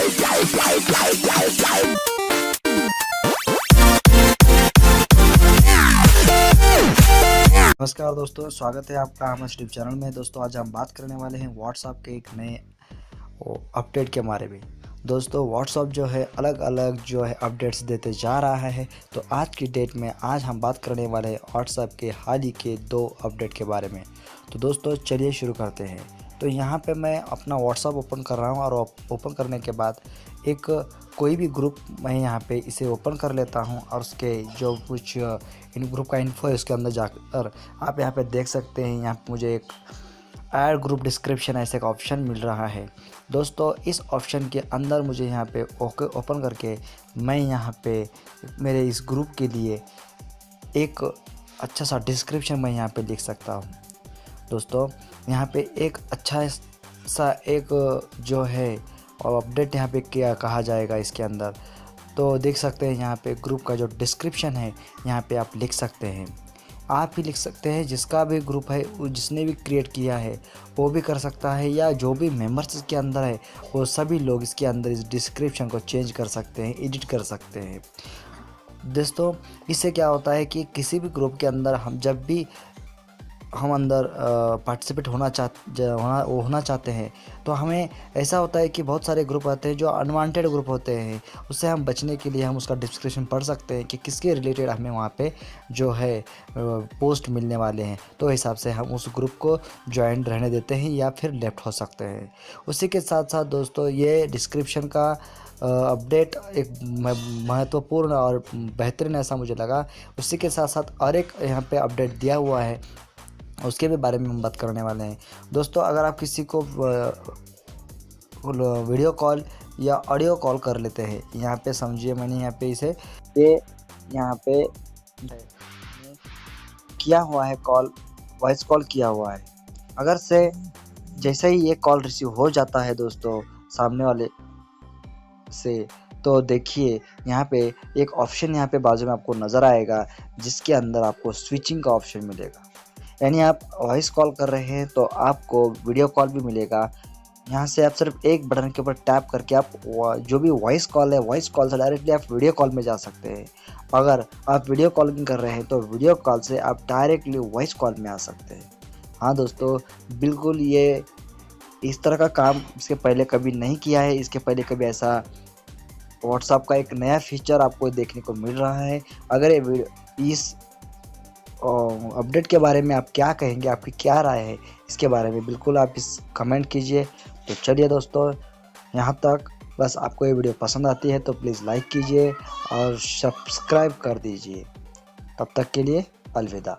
नमस्कार दोस्तों, स्वागत है आपका हमारे यूट्यूब चैनल में। दोस्तों आज हम बात करने वाले हैं व्हाट्सएप के एक नए अपडेट के बारे में। दोस्तों व्हाट्सएप जो है अलग अलग जो है अपडेट्स देते जा रहा है। तो आज की डेट में आज हम बात करने वाले हैं व्हाट्सएप के हाल ही के 2 अपडेट के बारे में। तो दोस्तों चलिए शुरू करते हैं। तो यहाँ पे मैं अपना व्हाट्सएप ओपन कर रहा हूँ और ओपन करने के बाद एक कोई भी ग्रुप मैं यहाँ पे इसे ओपन कर लेता हूँ और उसके जो कुछ इन ग्रुप का इन्फो है उसके अंदर जाकर आप यहाँ पे देख सकते हैं। यहाँ पे मुझे एक ऐड ग्रुप डिस्क्रिप्शन ऐसे का ऑप्शन मिल रहा है। दोस्तों इस ऑप्शन के अंदर मुझे यहाँ पे ओपन करके मैं यहाँ पे मेरे इस ग्रुप के लिए एक अच्छा सा डिस्क्रिप्शन मैं यहाँ पे लिख सकता हूँ। दोस्तों यहाँ पे एक अच्छा सा एक जो है और अपडेट यहाँ पे क्या कहा जाएगा इसके अंदर, तो देख सकते हैं यहाँ पे ग्रुप का जो डिस्क्रिप्शन है यहाँ पे आप लिख सकते हैं। आप भी लिख सकते हैं, जिसका भी ग्रुप है जिसने भी क्रिएट किया है वो भी कर सकता है, या जो भी मेंबर्स इसके अंदर है वो सभी लोग इसके अंदर इस डिस्क्रिप्शन को चेंज कर सकते हैं, एडिट कर सकते हैं। दोस्तों इससे क्या होता है कि किसी भी ग्रुप के अंदर हम जब भी हम अंदर पार्टिसिपेट होना चाहते हैं तो हमें ऐसा होता है कि बहुत सारे ग्रुप आते हैं जो अनवांटेड ग्रुप होते हैं। उससे हम बचने के लिए हम उसका डिस्क्रिप्शन पढ़ सकते हैं कि किसके रिलेटेड हमें वहाँ पे जो है पोस्ट मिलने वाले हैं। तो हिसाब से हम उस ग्रुप को ज्वाइन रहने देते हैं या फिर लेफ्ट हो सकते हैं। उसी के साथ साथ दोस्तों ये डिस्क्रिप्शन का अपडेट एक महत्वपूर्ण और बेहतरीन ऐसा मुझे लगा। उसी के साथ साथ और एक यहाँ पे अपडेट दिया हुआ है, उसके भी बारे में हम बात करने वाले हैं। दोस्तों अगर आप किसी को वीडियो कॉल या ऑडियो कॉल कर लेते हैं, यहाँ पे समझिए मैंने यहाँ पे इसे यहाँ पे किया हुआ है, कॉल वॉइस कॉल किया हुआ है। अगर से जैसे ही ये कॉल रिसीव हो जाता है दोस्तों सामने वाले से, तो देखिए यहाँ पे एक ऑप्शन यहाँ पे बाजू में आपको नज़र आएगा जिसके अंदर आपको स्विचिंग का ऑप्शन मिलेगा। यानी आप वॉइस कॉल कर रहे हैं तो आपको वीडियो कॉल भी मिलेगा। यहाँ से आप सिर्फ एक बटन के ऊपर टैप करके आप जो भी वॉइस कॉल है वॉइस कॉल से डायरेक्टली आप वीडियो कॉल में जा सकते हैं। अगर आप वीडियो कॉलिंग कर रहे हैं तो वीडियो कॉल से आप डायरेक्टली वॉइस कॉल में आ सकते हैं। हाँ दोस्तों बिल्कुल ये इस तरह का काम इसके पहले कभी नहीं किया है। इसके पहले कभी ऐसा व्हाट्सएप का एक नया फीचर आपको देखने को मिल रहा है। अगर इस अपडेट के बारे में आप क्या कहेंगे, आपकी क्या राय है इसके बारे में, बिल्कुल आप इस कमेंट कीजिए। तो चलिए दोस्तों यहाँ तक, बस आपको ये वीडियो पसंद आती है तो प्लीज़ लाइक कीजिए और सब्सक्राइब कर दीजिए। तब तक के लिए अलविदा।